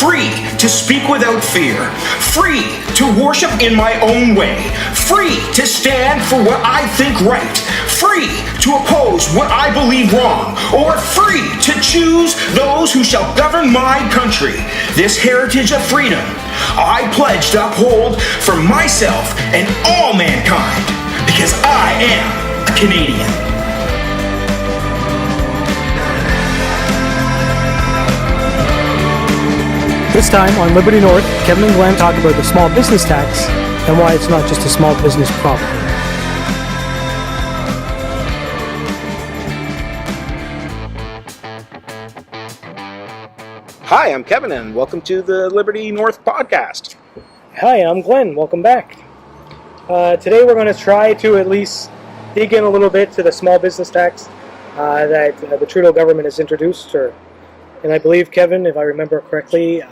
free to speak without fear, free to worship in my own way, free to stand for what I think right, free to oppose what I believe wrong, or free to choose those who shall govern my country. This heritage of freedom I pledge to uphold for myself and all mankind, because I am a Canadian. This time on Liberty North, Kevin and Glen talk about the small business tax and why it's not just a small business problem. Hi, I'm Kevin and welcome to the Liberty North podcast. Hi, I'm Glen. Welcome back. Today we're going to try to at least dig in a little bit to the small business tax that the Trudeau government has introduced. And I believe, Kevin, if I remember correctly,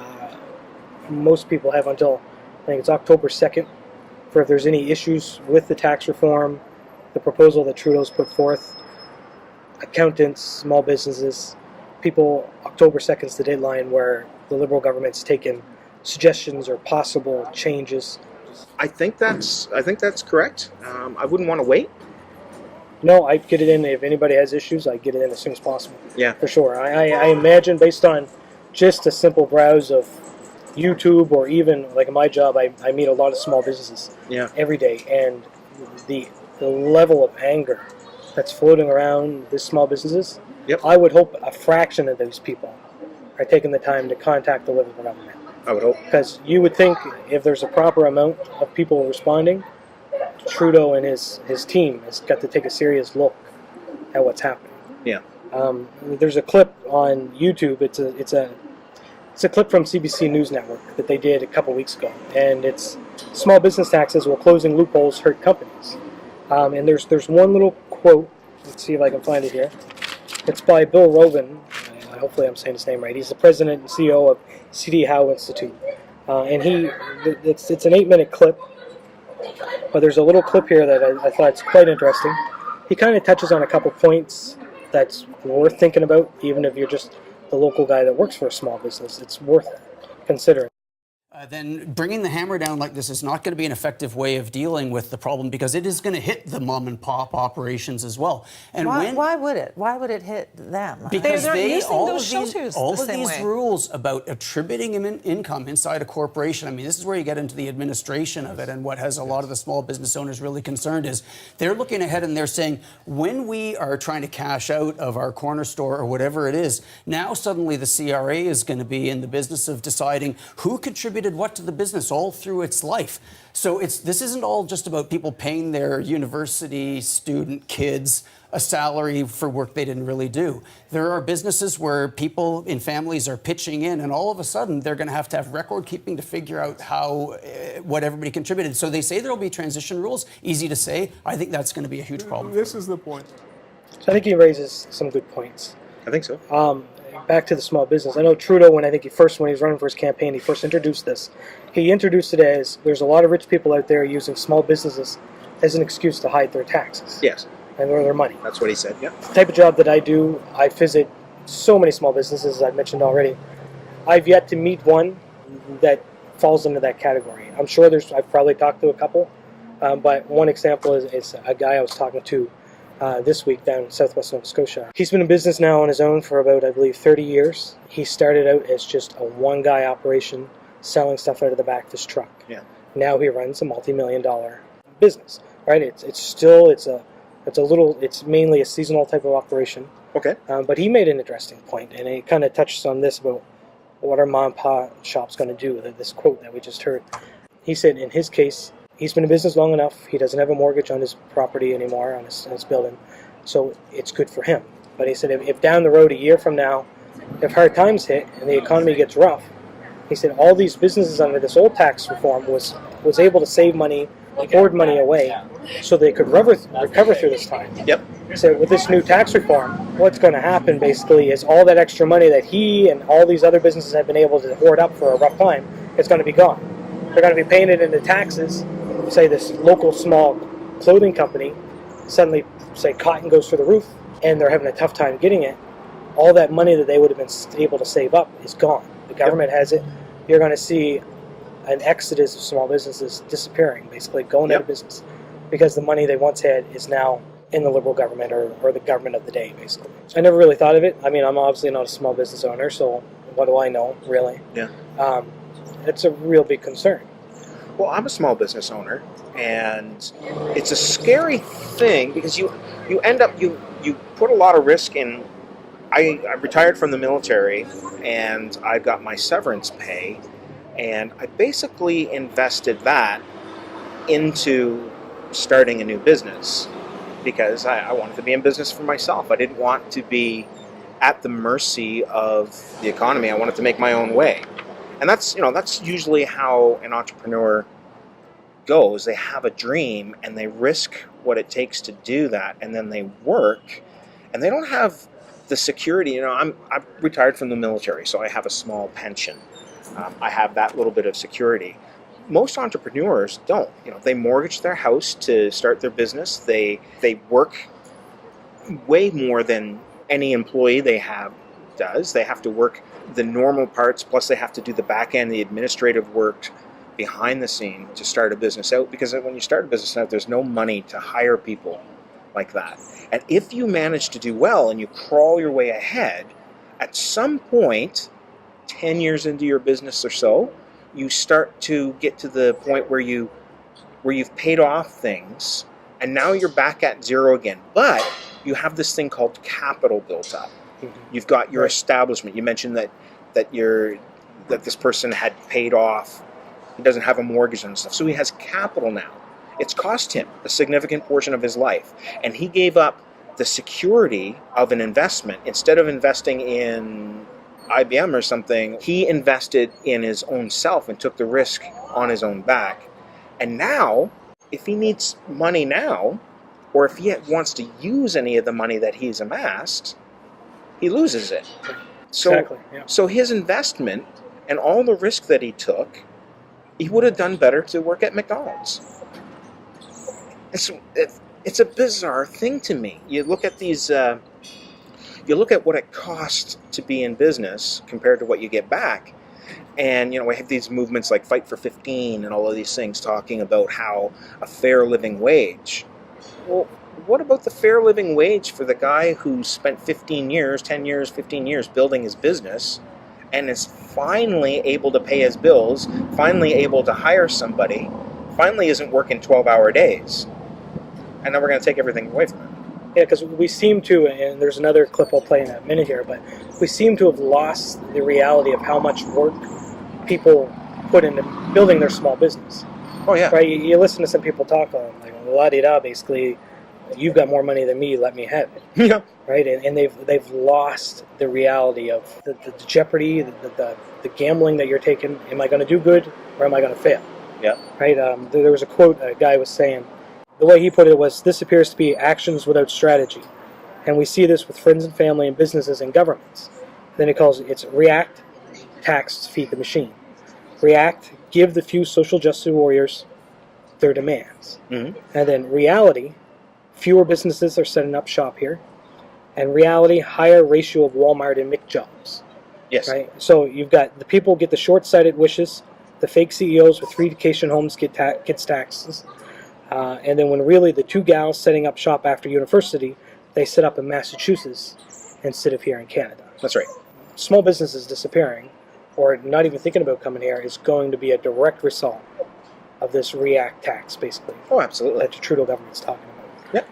most people have until, I think it's October 2nd, for if there's any issues with the tax reform, the proposal that Trudeau's put forth. Accountants, small businesses, people, October 2nd is the deadline where the Liberal government's taken suggestions or possible changes. I think that's correct. I wouldn't want to wait. No, I'd get it in. If anybody has issues, I'd get it in as soon as possible. Yeah. For sure. I imagine, based on just a simple browse of YouTube, or even like in my job, I meet a lot of small businesses every day, and the level of anger that's floating around these small businesses, I would hope a fraction of those people are taking the time to contact the Liberal government. I would hope. Because you would think if there's a proper amount of people responding, Trudeau and his team has got to take a serious look at what's happening. Yeah. There's a clip on YouTube. It's a clip from CBC News Network that they did a couple weeks ago, and it's small business taxes while closing loopholes hurt companies. And there's one little quote. Let's see if I can find it here. It's by Bill Robin. Hopefully I'm saying his name right. He's the president and CEO of C.D. Howe Institute, and it's an 8-minute clip. But there's a little clip here that I thought is quite interesting. He kind of touches on a couple points that's worth thinking about, even if you're just the local guy that works for a small business. It's worth considering. Then bringing the hammer down like this is not going to be an effective way of dealing with the problem, because it is going to hit the mom and pop operations as well. And why would it? Why would it hit them? Because they're using all those shelters of the same these way. rules about attributing income inside a corporation. I mean, this is where you get into the administration of it, and what has a lot of the small business owners really concerned is they're looking ahead and they're saying, when we are trying to cash out of our corner store or whatever it is, now suddenly the CRA is going to be in the business of deciding who contributed what to the business all through its life. So this isn't all just about people paying their university student kids a salary for work they didn't really do. There are businesses where people in families are pitching in, and all of a sudden they're going to have record keeping to figure out what everybody contributed. So they say there will be transition rules. Easy to say. I think that's going to be a huge problem. This is the point. So I think he raises some good points. I think so. Back to the small business. I know Trudeau, when he was running for his campaign, he first introduced this. He introduced it as there's a lot of rich people out there using small businesses as an excuse to hide their taxes. Yes. And earn their money. That's what he said, yeah. The type of job that I do, I visit so many small businesses, as I've mentioned already. I've yet to meet one that falls into that category. I'm sure I've probably talked to a couple, but one example is a guy I was talking to this week down in southwest Nova Scotia. He's been in business now on his own for about, I believe, 30 years. He started out as just a one-guy operation selling stuff out of the back of his truck. Yeah. Now he runs a multi-million-dollar business. Right? It's mainly a seasonal type of operation. Okay. But he made an interesting point, and he kind of touched on this about what our mom and pop shop's going to do. This quote that we just heard. He said, in his case, he's been in business long enough. He doesn't have a mortgage on his property anymore, on his building, so it's good for him. But he said, if down the road, a year from now, if hard times hit and the economy gets rough, he said all these businesses under this old tax reform was able to save money, hoard money away, so they could recover through this time. Yep. So with this new tax reform, what's going to happen basically is all that extra money that he and all these other businesses have been able to hoard up for a rough time, it's going to be gone. They're going to be paying it into taxes. Say this local small clothing company, suddenly, say cotton goes through the roof, and they're having a tough time getting it. all that money that they would have been able to save up is gone. The government has it. You're going to see an exodus of small businesses disappearing, basically going out of business, because the money they once had is now in the Liberal government or the government of the day, basically. I never really thought of it. I mean, I'm obviously not a small business owner, so what do I know, really? Yeah. It's a real big concern. Well, I'm a small business owner, and it's a scary thing because you end up you put a lot of risk in. I retired from the military, and I got my severance pay, and I basically invested that into starting a new business because I wanted to be in business for myself. I didn't want to be at the mercy of the economy. I wanted to make my own way. And that's usually how an entrepreneur goes. They have a dream and they risk what it takes to do that, and then they work, and they don't have the security. I'm retired from the military, so I have a small pension. I have that little bit of security. Most entrepreneurs don't. They mortgage their house to start their business. They work way more than any employee they have does. They have to work the normal parts, plus they have to do the back end, the administrative work behind the scene to start a business out, because when you start a business out, there's no money to hire people like that. And if you manage to do well and you crawl your way ahead, at some point, 10 years into your business or so, you start to get to the point where you've paid off things, and now you're back at zero again. But you have this thing called capital built up. You've got your establishment. You mentioned that this person had paid off. He doesn't have a mortgage and stuff, so he has capital now. It's cost him a significant portion of his life, and he gave up the security of an investment. Instead of investing in IBM or something, he invested in his own self and took the risk on his own back. And now, if he needs money now, or if he wants to use any of the money that he's amassed, he loses it. So, Exactly, yeah. So his investment and all the risk that he took, he would have done better to work at McDonald's. It's a bizarre thing to me. You look at these, you look at what it costs to be in business compared to what you get back, and we have these movements like Fight for 15 and all of these things talking about how a fair living wage. Well, what about the fair living wage for the guy who spent 10 years, 15 years building his business and is finally able to pay his bills, finally able to hire somebody, finally isn't working 12-hour days, and then we're going to take everything away from him? Yeah, because we seem to, and there's another clip I'll play in a minute here, but we seem to have lost the reality of how much work people put into building their small business. Oh, yeah. Right? You listen to some people talk like la-di-da, basically, you've got more money than me, let me have it. Yeah. Right? And they've lost the reality of the jeopardy, the gambling that you're taking. Am I going to do good or am I going to fail? Yeah. Right? There was a quote a guy was saying, the way he put it was, this appears to be actions without strategy. And we see this with friends and family and businesses and governments. Then he calls it's react, tax, feed the machine. React, give the few social justice warriors their demands. Mm-hmm. And then reality, fewer businesses are setting up shop here. And reality, higher ratio of Walmart and McJobs. Yes. Right? So you've got the people get the short-sighted wishes, the fake CEOs with 3 vacation homes get kids' taxes. And then when really the 2 gals setting up shop after university, they set up in Massachusetts instead of here in Canada. That's right. Small businesses disappearing, or not even thinking about coming here, is going to be a direct result of this react tax, basically. Oh, absolutely. That the Trudeau government's talking about.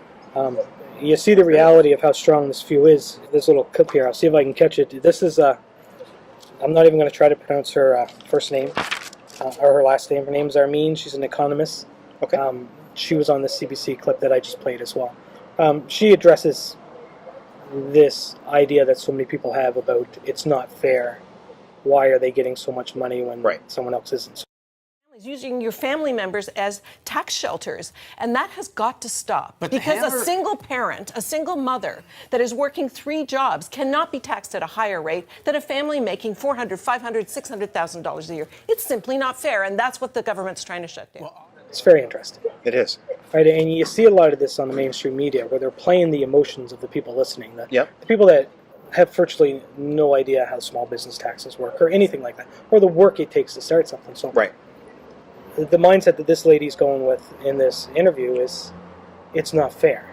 Yep. You see the reality of how strong this fuel is. This little clip here, I'll see if I can catch it. This is, I'm not even going to try to pronounce her first name, or her last name. Her name's Armin. She's an economist. Okay. She was on the CBC clip that I just played as well. She addresses this idea that so many people have about it's not fair. Why are they getting so much money when someone else isn't? Using your family members as tax shelters, and that has got to stop. But because a single parent, a single mother that is working 3 jobs cannot be taxed at a higher rate than a family making $400,000, $500,000, $600,000 a year. It's simply not fair, and that's what the government's trying to shut down. It's very interesting. It is. Right, and you see a lot of this on the mainstream media where they're playing the emotions of the people listening. The Yep. people that have virtually no idea how small business taxes work or anything like that, or the work it takes to start something. So Right. the mindset that this lady's going with in this interview is, it's not fair.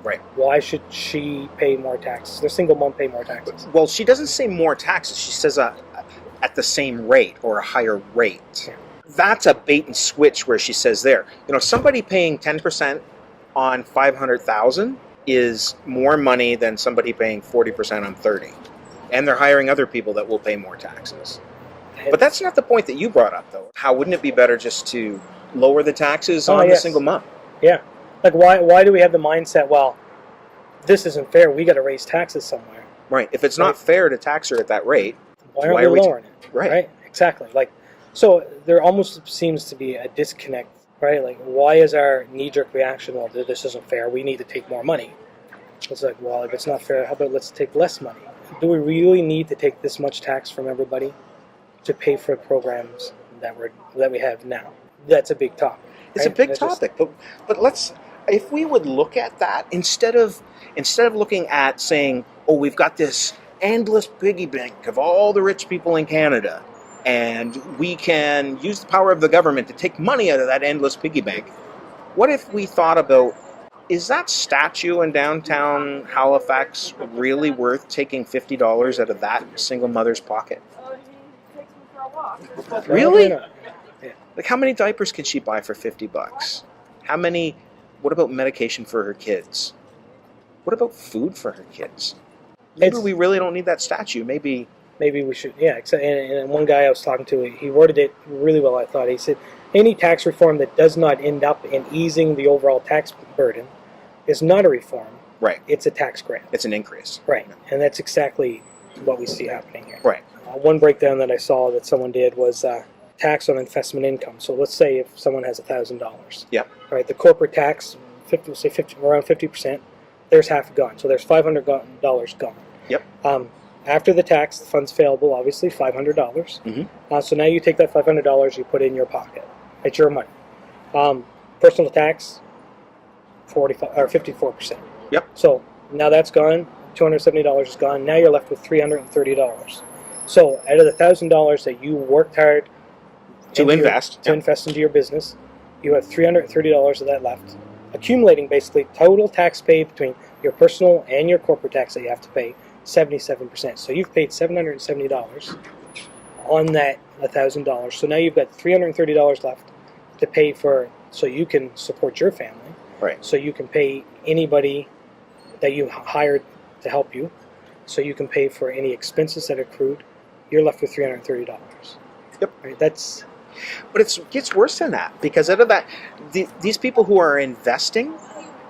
Right. Why should she pay more taxes? The single mom pay more taxes. Well, she doesn't say more taxes. She says at the same rate or a higher rate. Yeah. That's a bait and switch where she says there. Somebody paying 10% on 500,000 is more money than somebody paying 40% on 30. And they're hiring other people that will pay more taxes. But that's not the point that you brought up, though. How wouldn't it be better just to lower the taxes on the yes. single mom? Yeah. Like, why do we have the mindset, well, this isn't fair, we got to raise taxes somewhere? Right. If it's not fair to tax her at that rate, Why aren't we lowering it? Right. Exactly. Like, so there almost seems to be a disconnect, right? Like, why is our knee-jerk reaction, well, this isn't fair, we need to take more money? It's like, well, if it's not fair, how about let's take less money? Do we really need to take this much tax from everybody to pay for programs that we have now? That's a big topic. It's a right? big topic, but let's, if we would look at that instead of looking at saying, oh, we've got this endless piggy bank of all the rich people in Canada, and we can use the power of the government to take money out of that endless piggy bank. What if we thought about, is that statue in downtown Halifax really worth taking $50 out of that single mother's pocket? Really? Yeah. Like, how many diapers can she buy for $50? What about medication for her kids? What about food for her kids? Maybe we really don't need that statue. Maybe we should, yeah. And one guy I was talking to, he worded it really well, I thought. He said, any tax reform that does not end up in easing the overall tax burden is not a reform. Right. It's a tax grant. It's an increase. Right. And that's exactly what we see happening here. Right. One breakdown that I saw that someone did was tax on investment income. So let's say if someone has $1,000. Yeah. Right. The corporate tax, around 50%. There's half gone. So there's $500 gone. Yep. After the tax, the funds available, obviously $500. Mm-hmm. So now you take that $500, you put it in your pocket. It's your money. Personal tax, 54%. Yep. So now that's gone. $270 is gone. Now you're left with $330. So out of the $1,000 that you worked hard to invest into your business, you have $330 of that left, accumulating basically total tax paid between your personal and your corporate tax that you have to pay, 77%. So you've paid $770 on that $1,000. So now you've got $330 left to pay for, so you can support your family. Right. So you can pay anybody that you hired to help you. So you can pay for any expenses that accrued. You're left with $330. Yep. Right, that's. But it gets worse than that, because out of that, these people who are investing,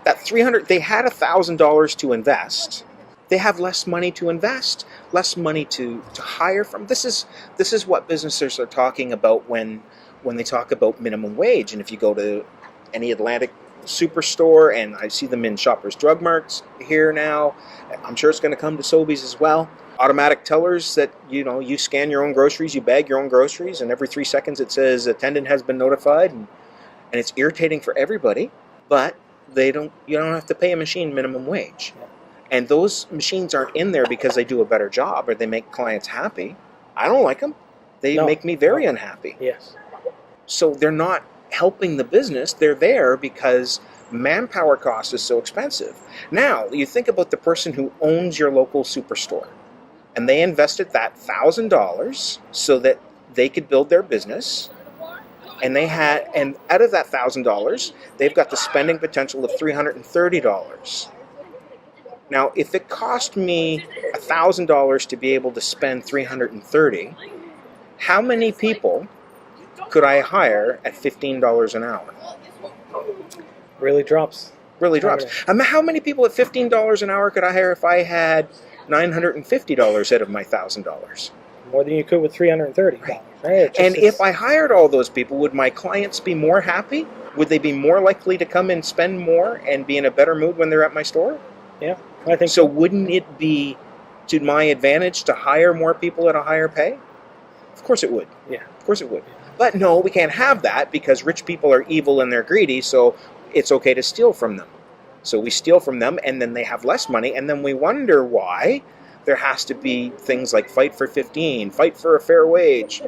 that $300, they had $1,000 to invest. They have less money to invest, less money to hire from. This is what businesses are talking about when they talk about minimum wage. And if you go to any Atlantic superstore, and I see them in Shoppers Drug Marts here now, I'm sure it's going to come to Sobeys as well. Automatic tellers that, you scan your own groceries, you bag your own groceries, and every 3 seconds it says attendant has been notified, and it's irritating for everybody, but you don't have to pay a machine minimum wage. And those machines aren't in there because they do a better job or they make clients happy. I don't like them. They make me very unhappy. Yes. So they're not helping the business. They're there because manpower cost is so expensive. Now, you think about the person who owns your local superstore, and they invested that $1,000 so that they could build their business, and out of that $1,000, they've got the spending potential of $330. Now, if it cost me $1,000 to be able to spend $330, how many people could I hire at $15 an hour? Really drops. Really drops. How many people at $15 an hour could I hire if I had $950 out of my $1,000? More than you could with $330. Right? And if I hired all those people, would my clients be more happy? Would they be more likely to come and spend more and be in a better mood when they're at my store? Yeah, I think so. Wouldn't it be to my advantage to hire more people at a higher pay? Of course it would. Yeah. Of course it would. But no, we can't have that because rich people are evil and they're greedy, so it's okay to steal from them. So we steal from them, and then they have less money, and then we wonder why there has to be things like fight for 15, fight for a fair wage.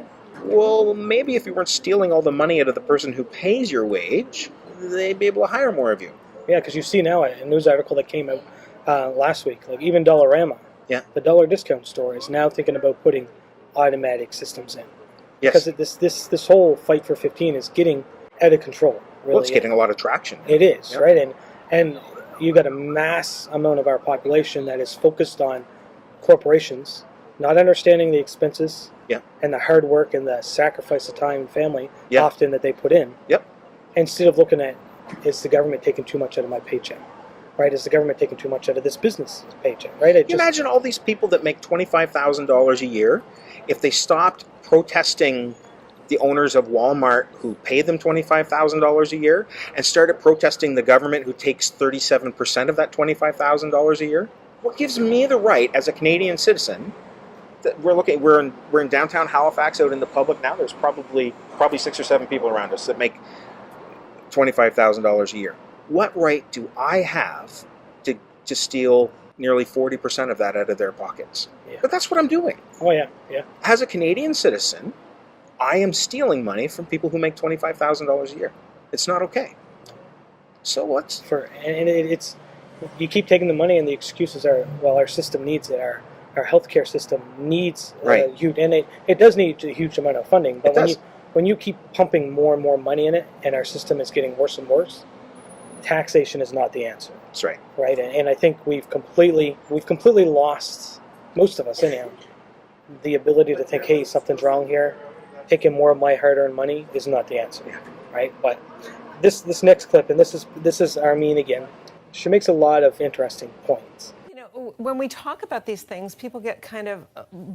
Well, maybe if you weren't stealing all the money out of the person who pays your wage, they'd be able to hire more of you. Yeah, because you see now a news article that came out last week, like even Dollarama, Yeah. the dollar discount store, is now thinking about putting automatic systems in. Yes. Because this whole fight for 15 is getting out of control. Really. Well, it's getting a lot of traction. It is, Yeah. right? And you got a mass amount of our population that is focused on corporations, not understanding the expenses Yeah. and the hard work and the sacrifice of time and family Yeah. often that they put in. Yep. Instead of looking at, is the government taking too much out of my paycheck? Right? Is the government taking too much out of this business paycheck? Right? Can you imagine all these people that make $25,000 a year, if they stopped protesting the owners of Walmart who pay them $25,000 a year and started protesting the government who takes 37% of that $25,000 a year? What gives me the right as a Canadian citizen that we're in downtown Halifax out in the public now, there's probably 6 or 7 people around us that make $25,000 a year. What right do I have to steal nearly 40% of that out of their pockets? Yeah. But that's what I'm doing. Oh, yeah, yeah. As a Canadian citizen, I am stealing money from people who make $25,000 a year. It's not okay. So what's... It's you keep taking the money and the excuses are, well, our system needs it. Our healthcare system needs Right. huge, and it does need a huge amount of funding. But It does. when you keep pumping more and more money in it, and our system is getting worse and worse, taxation is not the answer, That's right. right? And I think we've completely lost, most of us anyhow, the ability to think, hey, something's wrong here. Taking more of my hard-earned money is not the answer, right? But this next clip, and this is Armin again. She makes a lot of interesting points. You know, when we talk about these things, people get kind of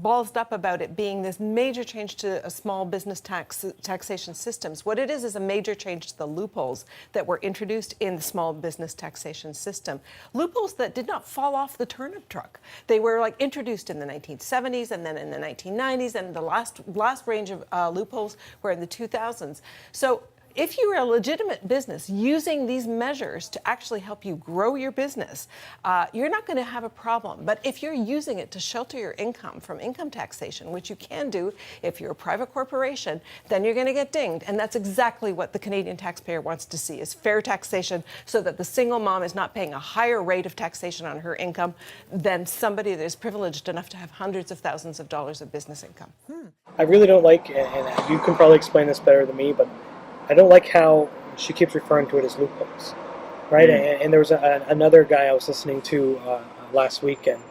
ballsed up about it being this major change to a small business taxation systems. What it is a major change to the loopholes that were introduced in the small business taxation system. Loopholes that did not fall off the turnip truck. They were like introduced in the 1970s and then in the 1990s, and the last range of loopholes were in the 2000s. So if you're a legitimate business using these measures to actually help you grow your business, you're not going to have a problem. But if you're using it to shelter your income from income taxation, which you can do if you're a private corporation, then you're going to get dinged. And that's exactly what the Canadian taxpayer wants to see, is fair taxation, so that the single mom is not paying a higher rate of taxation on her income than somebody that is privileged enough to have hundreds of thousands of dollars of business income. I really don't like, and you can probably explain this better than me, but I don't like how she keeps referring to it as loopholes, right? And there was another guy I was listening to last week, and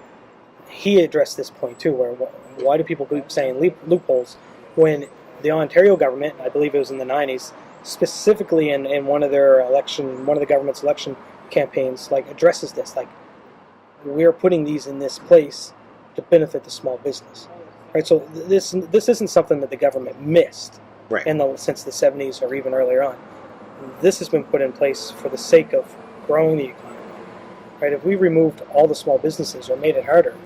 he addressed this point too, where why do people keep saying loopholes when the Ontario government, I believe it was in the 90s, specifically in one of the government's election campaigns, like addresses this, like we're putting these in this place to benefit the small business, right? So this isn't something that the government missed. Right. Since the 70s or even earlier on. This has been put in place for the sake of growing the economy. Right? If we removed all the small businesses or made it harder,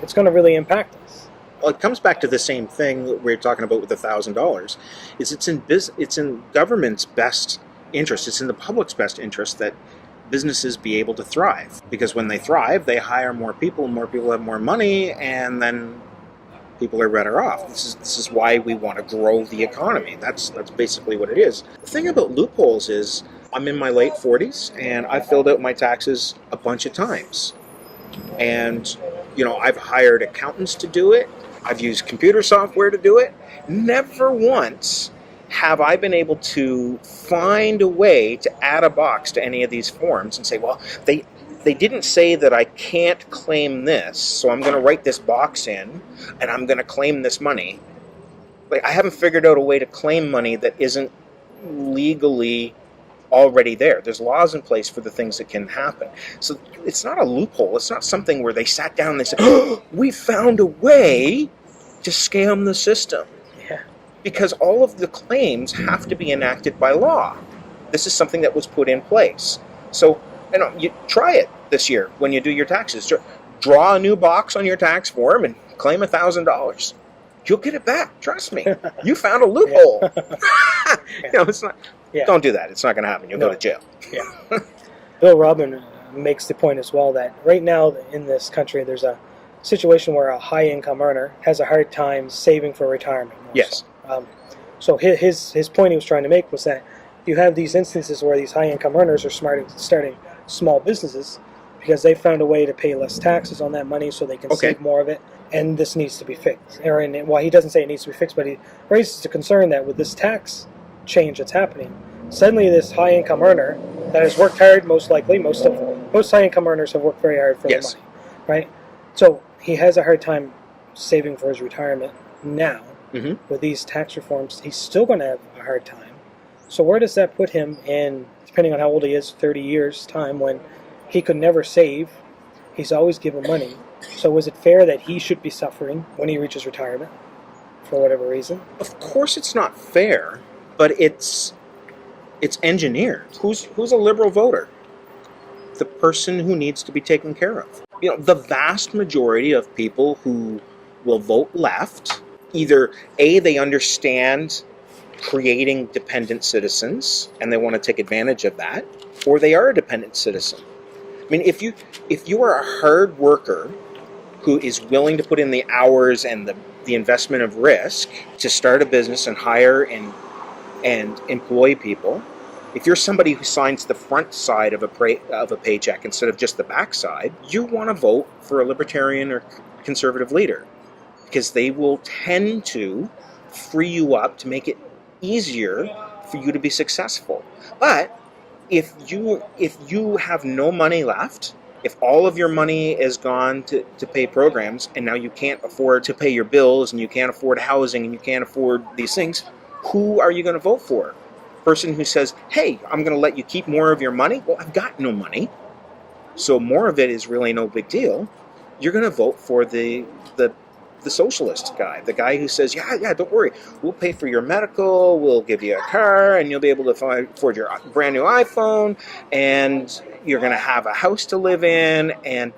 it's going to really impact us. Well, it comes back to the same thing that we were talking about with the $1,000. It's in government's best interest. It's in the public's best interest that businesses be able to thrive, because when they thrive, they hire more people have more money, and then people are better off. This is why we want to grow the economy. That's basically what it is. The thing about loopholes is I'm in my late 40s and I filled out my taxes a bunch of times. And I've hired accountants to do it. I've used computer software to do it. Never once have I been able to find a way to add a box to any of these forms and say, well, they didn't say that I can't claim this, so I'm going to write this box in, and I'm going to claim this money. Like, I haven't figured out a way to claim money that isn't legally already there. There's laws in place for the things that can happen. So it's not a loophole. It's not something where they sat down and they said, oh, we found a way to scam the system. Yeah. Because all of the claims have to be enacted by law. This is something that was put in place. So you try it this year when you do your taxes. Draw a new box on your tax form and claim $1,000. You'll get it back. Trust me. You found a loophole. It's not. Yeah. Don't do that. It's not going to happen. You'll go to jail. Yeah. Bill Robin makes the point as well that right now in this country there's a situation where a high income earner has a hard time saving for retirement. Also. Yes. So his point he was trying to make was that you have these instances where these high income earners are starting small businesses because they found a way to pay less taxes on that money so they can save more of it, and this needs to be fixed. Well, he doesn't say it needs to be fixed, but he raises the concern that with this tax change that's happening, suddenly this high income earner that has worked hard, most likely, most high income earners have worked very hard for their money, right? So he has a hard time saving for his retirement now. With these tax reforms, he's still going to have a hard time. So where does that put him in, depending on how old he is, 30 years' time, when he could never save? He's always given money. So is it fair that he should be suffering when he reaches retirement, for whatever reason? Of course it's not fair, but it's engineered. Who's a Liberal voter? The person who needs to be taken care of. You know, the vast majority of people who will vote left, either A, they understand creating dependent citizens and they want to take advantage of that, or they are a dependent citizen. I mean, if you are a hard worker who is willing to put in the hours and the investment of risk to start a business and hire and employ people, if you're somebody who signs the front side of a paycheck instead of just the back side, you want to vote for a libertarian or conservative leader, because they will tend to free you up to make it easier for you to be successful. But if you have no money left, if all of your money is gone to pay programs, and now you can't afford to pay your bills, and you can't afford housing, and you can't afford these things, who are you going to vote for? Person who says, hey, I'm going to let you keep more of your money? Well, I've got no money, so more of it is really no big deal. You're going to vote for the socialist guy, the guy who says, yeah, don't worry, we'll pay for your medical, we'll give you a car, and you'll be able to afford your brand new iPhone, and you're going to have a house to live in, and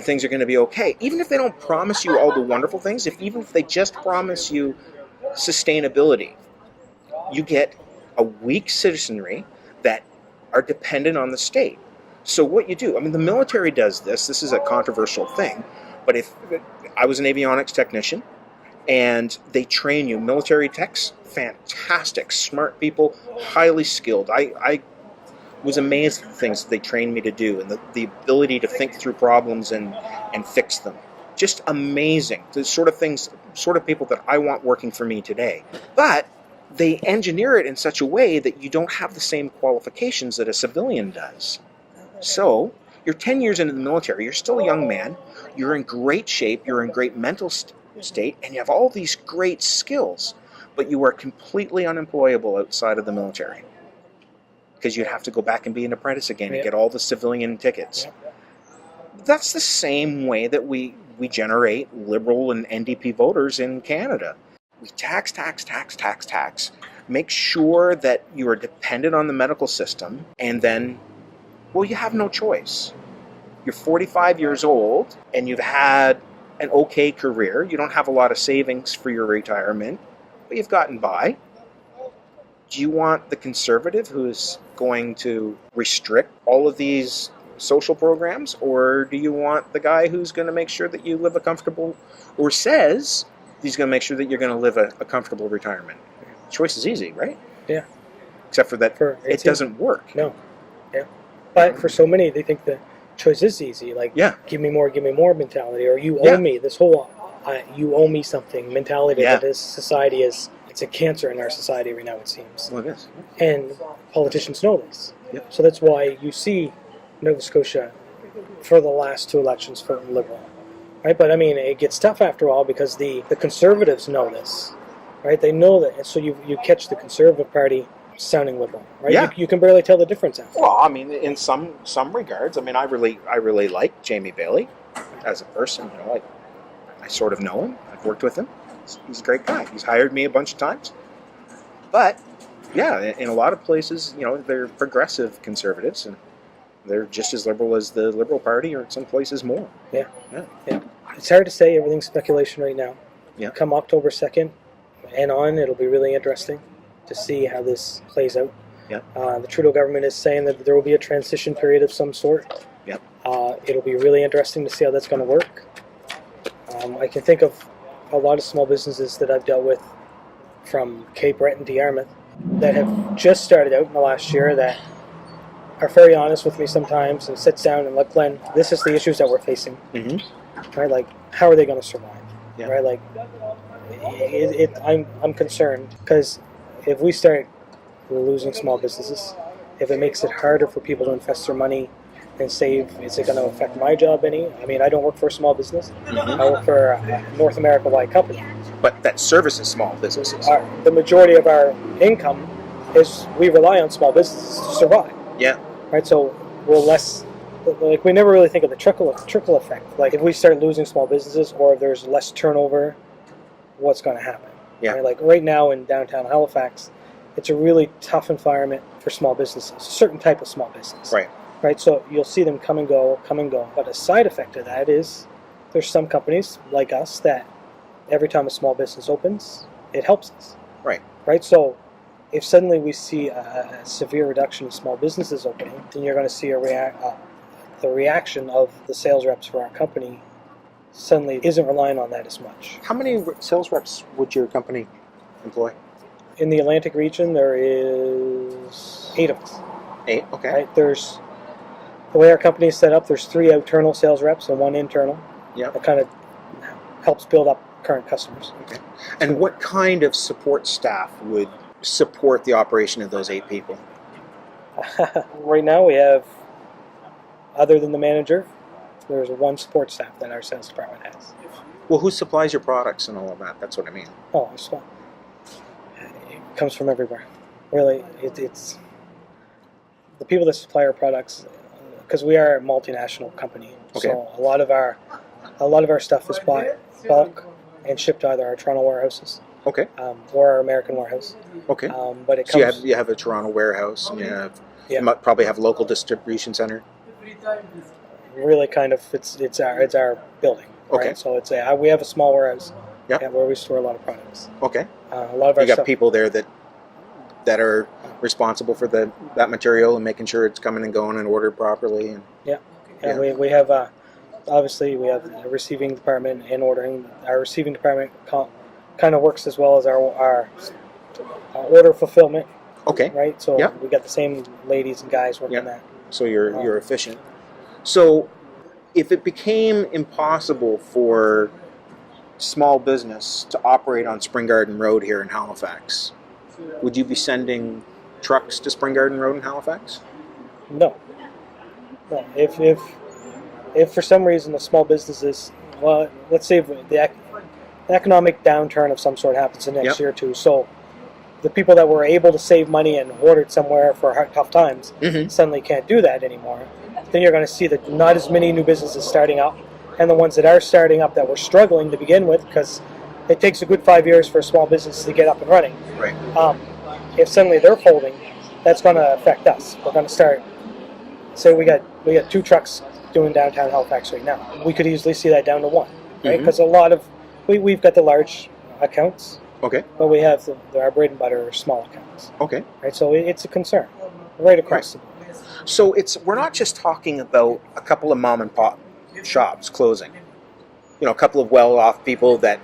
things are going to be okay. Even if they don't promise you all the wonderful things, even if they just promise you sustainability, you get a weak citizenry that are dependent on the state. So what you do, I mean, the military does this. This is a controversial thing, but if I was an avionics technician, and they train you. Military techs, fantastic, smart people, highly skilled. I was amazed at the things that they trained me to do, and the ability to think through problems and fix them. Just amazing. The sort of people that I want working for me today. But they engineer it in such a way that you don't have the same qualifications that a civilian does. So you're 10 years into the military, you're still a young man, you're in great shape, you're in great mental state, and you have all these great skills, but you are completely unemployable outside of the military, because you'd have to go back and be an apprentice again and get all the civilian tickets. That's the same way that we generate Liberal and NDP voters in Canada. We tax, make sure that you are dependent on the medical system, and then, well, you have no choice. You're 45 years old, and you've had an okay career. You don't have a lot of savings for your retirement, but you've gotten by. Do you want the conservative who's going to restrict all of these social programs, or do you want the guy who's going to make sure that you live a comfortable, or says he's going to make sure that you're going to live a comfortable retirement? The choice is easy, right? Yeah. Except for that it doesn't work. No. Yeah. But for so many, they think the choice is easy. Like, give me more mentality, or you owe me. This whole you owe me something mentality that this society is. It's a cancer in our society right now, it seems. Well, it is. And politicians know this. Yep. So that's why you see Nova Scotia, for the last two elections, voting Liberal. Right? But I mean, it gets tough after all, because the Conservatives know this. Right? They know that. And so you catch the Conservative Party sounding Liberal. Right? Yeah. You can barely tell the difference after. Well, I mean, in some regards, I mean, I really like Jamie Bailey as a person. You know, I sort of know him. I've worked with him. He's a great guy. He's hired me a bunch of times. But yeah, in a lot of places, you know, they're progressive conservatives, and they're just as liberal as the Liberal Party, or in some places more. Yeah. It's hard to say. Everything's speculation right now. Yeah. Come October 2nd and on, it'll be really interesting to see how this plays out. Yeah. The Trudeau government is saying that there will be a transition period of some sort. Yep. It'll be really interesting to see how that's going to work. I can think of a lot of small businesses that I've dealt with from Cape Breton to Yarmouth that have just started out in the last year that are very honest with me sometimes and sits down and look, Glenn, this is the issues that we're facing. Right? Like, how are they going to survive? Yeah. Right? Like, I'm concerned because if we start losing small businesses, if it makes it harder for people to invest their money and save, is it going to affect my job any? I mean, I don't work for a small business. I work for a North America-wide company. But that services small businesses. The majority of our income is we rely on small businesses to survive. Yeah. Right, so we're less, like, we never really think of the trickle effect. Like, if we start losing small businesses or if there's less turnover, what's going to happen? Yeah. Right? Like, right now in downtown Halifax, it's a really tough environment for small businesses, a certain type of small business. Right. Right, so you'll see them come and go. But a side effect of that is there's some companies like us that every time a small business opens, it helps us. Right. Right, so if suddenly we see a severe reduction in small businesses opening, then you're going to see the reaction of the sales reps for our company suddenly isn't relying on that as much. How many sales reps would your company employ? In the Atlantic region, there is 8 of us. 8, okay. Right? There's the way our company is set up. There's 3 internal sales reps and 1 internal. Yeah. That kind of helps build up current customers. Okay. And what kind of support staff would support the operation of those 8 people? Right now, we have, other than the manager, there's 1 support staff that our sales department has. Well, who supplies your products and all of that? That's what I mean. Oh, so it comes from everywhere. Really, it's the people that supply our products, because we are a multinational company. Okay. So a lot of our stuff is bought bulk and shipped to either our Toronto warehouses, Okay. or our American warehouse. Okay. But it So comes. you have a Toronto warehouse, and Yeah. you might probably have local distribution center. Really, kind of, it's our building. Okay. Right? So we have a small warehouse. Yeah. Where we store a lot of products. Okay. A lot of our You got stuff. people there that are responsible for that material and making sure it's coming and going and ordered properly. And Yeah. Yeah. We have obviously we have a receiving department and ordering. Our receiving department kind of works as well as our order fulfillment. okay. Right. So Yeah. we got the same ladies and guys working Yeah. that. So you're efficient. So if it became impossible for small business to operate on Spring Garden Road here in Halifax, would you be sending trucks to Spring Garden Road in Halifax? No. If for some reason the small businesses, well, let's say the economic downturn of some sort happens the next Yep. year or two, so the people that were able to save money and ordered somewhere for tough times suddenly can't do that anymore, then you're going to see that not as many new businesses starting up, and the ones that are starting up that were struggling to begin with, because it takes a good 5 years for a small business to get up and running. Right. If suddenly they're folding, that's going to affect us. We're going to start. Say we got 2 trucks doing downtown Halifax right now. We could easily see that down to 1, right? Because a lot of we've got the large accounts, Okay. but we have our bread and butter small accounts, Okay. right? So it's a concern right across the board. So we're not just talking about a couple of mom and pop shops closing. A couple of well-off people that,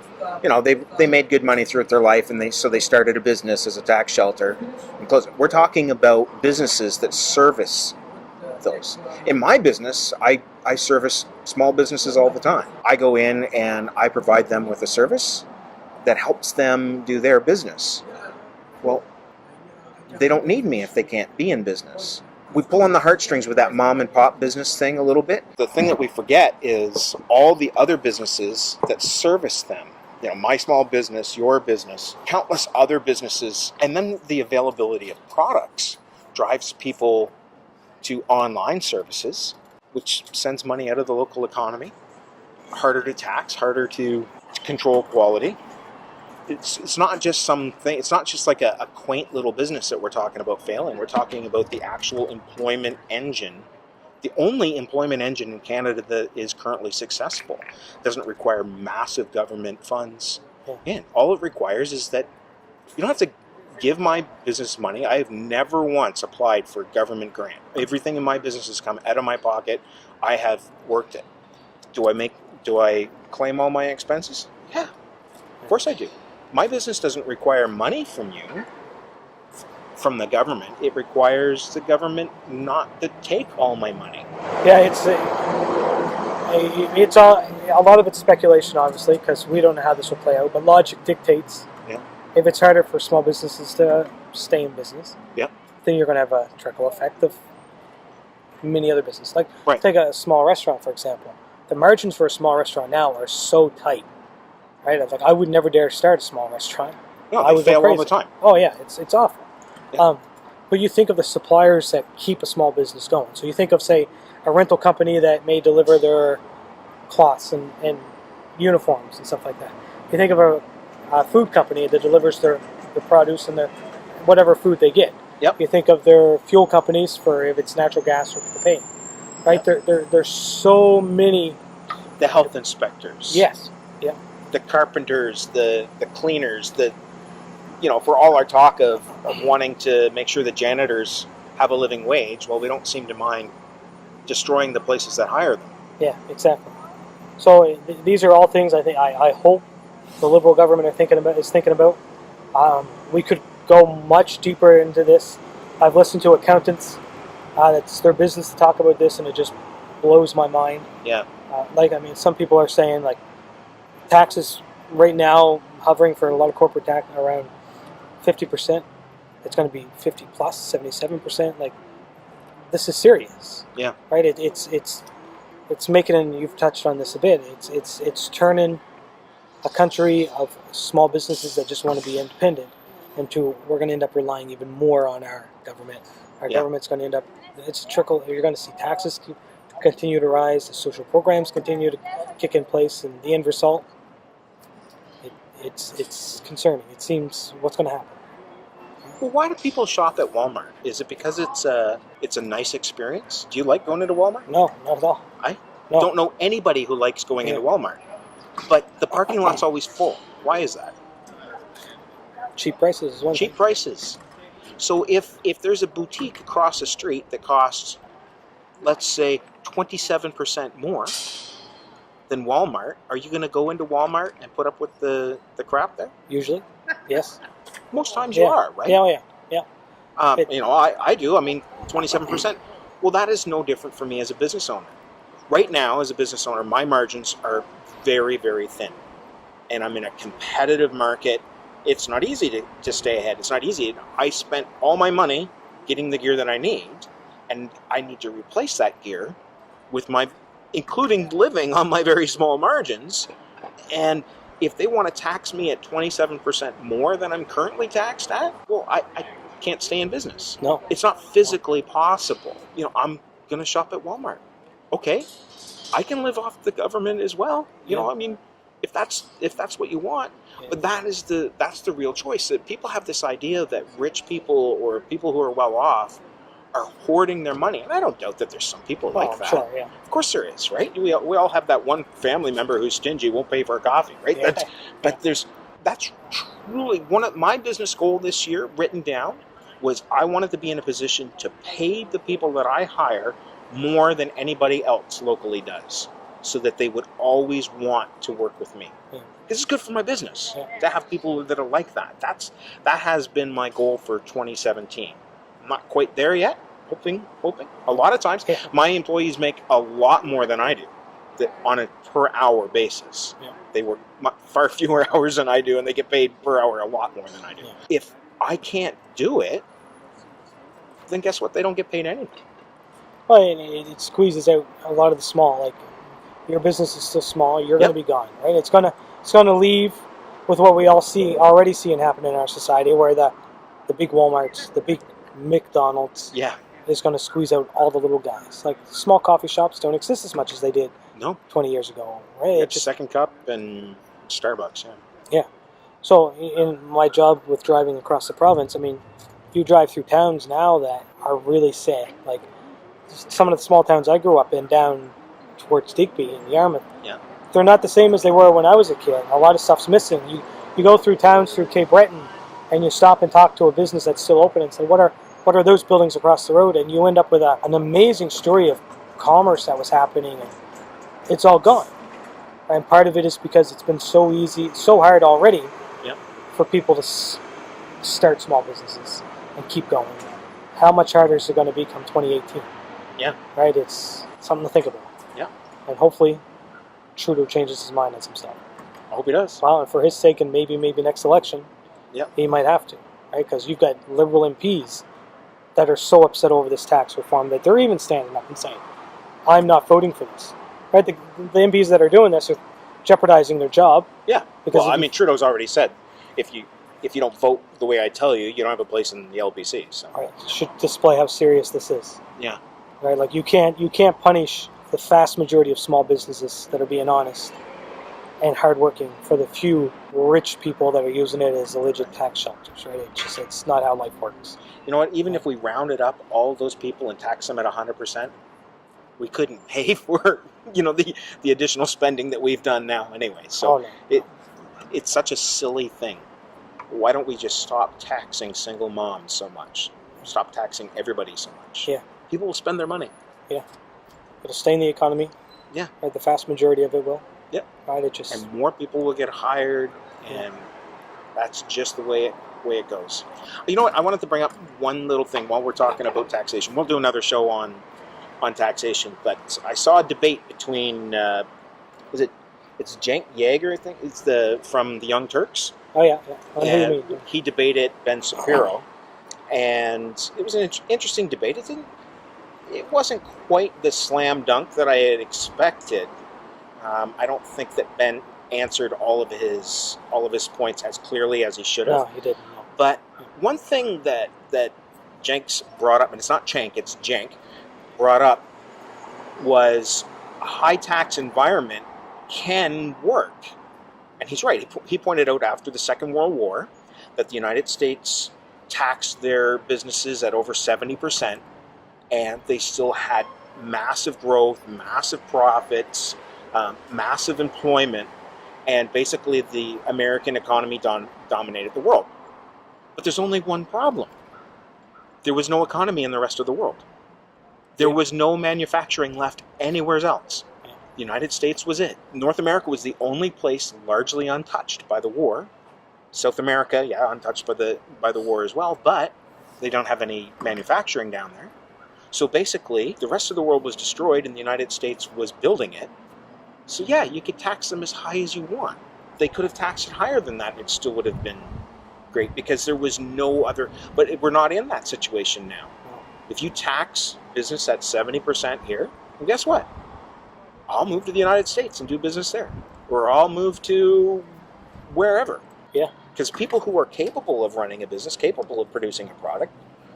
they made good money throughout their life, and they started a business as a tax shelter and closed it. We're talking about businesses that service those. In my business, I service small businesses all the time. I go in and I provide them with a service that helps them do their business. Well, they don't need me if they can't be in business. We pull on the heartstrings with that mom and pop business thing a little bit. The thing that we forget is all the other businesses that service them. My small business, your business, countless other businesses, and then the availability of products drives people to online services, which sends money out of the local economy. Harder to tax, harder to control quality. It's not just something. It's not just like a quaint little business that we're talking about failing. We're talking about the actual employment engine, the only employment engine in Canada that is currently successful. It doesn't require massive government funds in. All it requires is that you don't have to give my business money. I have never once applied for a government grant. Everything in my business has come out of my pocket. I have worked it. Do I make Do I claim all my expenses? Yeah, of course I do. My business doesn't require money from you, from the government. It requires the government not to take all my money. Yeah, it's all, a lot of it's speculation, obviously, because we don't know how this will play out. But logic dictates Yeah. if it's harder for small businesses to stay in business, Yeah. then you're going to have a trickle effect of many other businesses. Like, Right. take a small restaurant, for example. The margins for a small restaurant now are so tight, right? Like, I would never dare start a small restaurant. No, I they would go fail all crazy. the time. Oh yeah, it's awful. Yeah. But you think of the suppliers that keep a small business going. So you think of, say, a rental company that may deliver their cloths and uniforms and stuff like that. You think of a food company that delivers their produce and their whatever food they get. Yep. You think of their fuel companies for if it's natural gas or propane. Right? Yep. There's so many. The health inspectors. Yes. Yeah. The carpenters, the cleaners, for all our talk of wanting to make sure the janitors have a living wage, well, we don't seem to mind destroying the places that hire them. Yeah, exactly. So these are all things I think I hope the Liberal government is thinking about. We could go much deeper into this. I've listened to accountants. That's their business to talk about this, and it just blows my mind. Yeah. Some people are saying like taxes right now hovering for a lot of corporate tax around 50%. It's going to be 50 plus, 77%. Like, this is serious. Yeah. Right. It's making, and you've touched on this a bit. It's turning a country of small businesses that just want to be independent into, we're going to end up relying even more on our government. Our government's going to end up, it's a trickle. You're going to see taxes continue to rise, the social programs continue to kick in place, and the end result, it's concerning. It seems what's going to happen. Well, why do people shop at Walmart? Is it because it's a nice experience? Do you like going into Walmart? No, not at all. I No. don't know anybody who likes going into Walmart. But the parking lot's always full. Why is that? Cheap prices is one Cheap thing. prices. So if there's a boutique across the street that costs, let's say, 27% more than Walmart, are you going to go into Walmart and put up with the crap there? Usually, yes. Most times you are, right? Yeah, yeah. I do. 27%. Well, that is no different for me as a business owner. Right now, as a business owner, my margins are very, very thin. And I'm in a competitive market. It's not easy to stay ahead. It's not easy. I spent all my money getting the gear that I need, and I need to replace that gear with including living on my very small margins. And if they want to tax me at 27% more than I'm currently taxed at, well, I can't stay in business. No. It's not physically possible. I'm going to shop at Walmart. Okay, I can live off the government as well. If that's what you want. But that's the real choice. That people have this idea that rich people or people who are well off are hoarding their money, and I don't doubt that there's some people like that. Sure, yeah. Of course there is, right? We all have that one family member who's stingy, won't pay for a coffee, right? Yeah. That's truly one of my business goal this year, written down, was I wanted to be in a position to pay the people that I hire more than anybody else locally does, so that they would always want to work with me. Yeah. This is good for my business to have people that are like that. That has been my goal for 2017. I'm not quite there yet. Hoping. A lot of times, my employees make a lot more than I do, on a per hour basis. Yeah. They work far fewer hours than I do, and they get paid per hour a lot more than I do. Yeah. If I can't do it, then guess what? They don't get paid anything. Well, it squeezes out a lot of the small. Like, your business is still small. You're going to be gone, right? It's gonna leave with what we already see happen in our society, where the big Walmarts, the big McDonald's, is going to squeeze out all the little guys. Like, small coffee shops don't exist as much as they did 20 years ago, right? It's Second Cup and Starbucks, Yeah. So in my job with driving across the province, you drive through towns now that are really sad. Like, some of the small towns I grew up in down towards Digby and Yarmouth, they're not the same as they were when I was a kid. A lot of stuff's missing. You go through towns through Cape Breton, and you stop and talk to a business that's still open and say, what are those buildings across the road? And you end up with an amazing story of commerce that was happening, and it's all gone. And part of it is because it's been so easy, so hard already Yep. for people to start small businesses and keep going. How much harder is it going to be come 2018? Yeah. Right? It's something to think about. Yeah. And hopefully Trudeau changes his mind on some stuff. I hope he does. Well, and for his sake and maybe next election, Yep. he might have to. Right? Because you've got Liberal MPs that are so upset over this tax reform that they're even standing up and saying, I'm not voting for this. Right? The MPs that are doing this are jeopardizing their job. Yeah. Because Well, I mean, Trudeau's already said if you don't vote the way I tell you, you don't have a place in the LBC. So. Right, should display how serious this is. Yeah. Right, like you can't punish the vast majority of small businesses that are being honest and hardworking for the few rich people that are using it as legit tax shelters. Right, it's not how life works. You know what? Even if we rounded up all those people and taxed them at 100%, we couldn't pay for the additional spending that we've done now anyway. So it's such a silly thing. Why don't we just stop taxing single moms so much? Stop taxing everybody so much. Yeah. People will spend their money. Yeah. It'll stay in the economy. Yeah. Right, the vast majority of it will. Yeah. Right, it just... And more people will get hired, and that's just the way it goes. You know what? I wanted to bring up one little thing while we're talking about taxation. We'll do another show on taxation, but I saw a debate between it's Cenk Yeager, I think. It's from the Young Turks. Oh yeah. And he debated Ben Shapiro, and it was an interesting debate. It wasn't quite the slam dunk that I had expected. I don't think that Ben answered all of his points as clearly as he should have. No, he didn't. No. But one thing that Cenk's brought up, and it's not Cenk, it's Cenk, brought up was a high tax environment can work. And he's right. He pointed out after the Second World War that the United States taxed their businesses at over 70%, and they still had massive growth, massive profits, massive employment, and basically the American economy dominated the world. But there's only one problem. There was no economy in the rest of the world. There was no manufacturing left anywhere else. The United States was it. North America was the only place largely untouched by the war. South America, untouched by the war as well, but they don't have any manufacturing down there. So basically, the rest of the world was destroyed and the United States was building it. So you could tax them as high as you want. They could have taxed it higher than that, it still would have been great because there was no other... But we're not in that situation now. If you tax business at 70% here, well, guess what? I'll move to the United States and do business there. Or I'll move to wherever. Yeah. Because people who are capable of running a business, capable of producing a product,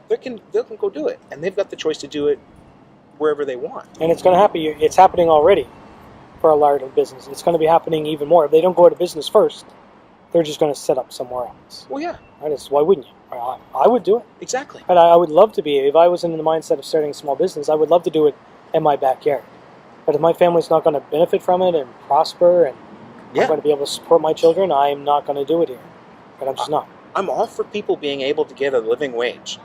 they can go do it. And they've got the choice to do it wherever they want. And it's going to happen. It's happening already for a lot of business. It's going to be happening even more. If they don't go to business first, they're just going to set up somewhere else. Well, yeah. Why wouldn't you? I would do it. Exactly. And I would love to be. If I was in the mindset of starting a small business, I would love to do it in my backyard. But if my family's not going to benefit from it and prosper and I'm going to be able to support my children, I'm not going to do it here. But I'm just not. I'm all for people being able to get a living wage,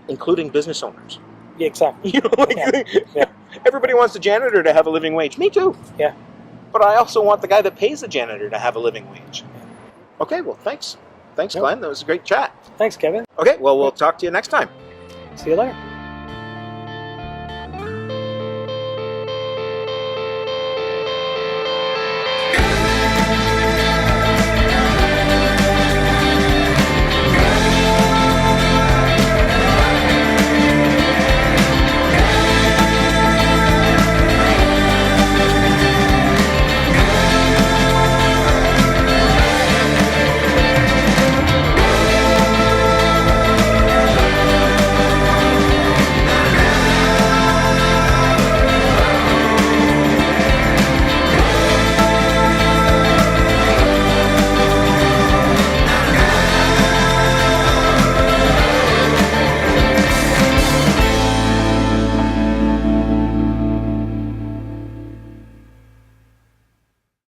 including business owners. Yeah, exactly. Everybody wants the janitor to have a living wage. Me too. Yeah. But I also want the guy that pays the janitor to have a living wage. Okay, well, thanks. Thanks, Glenn. That was a great chat. Thanks, Kevin. Okay, well, we'll talk to you next time. See you later.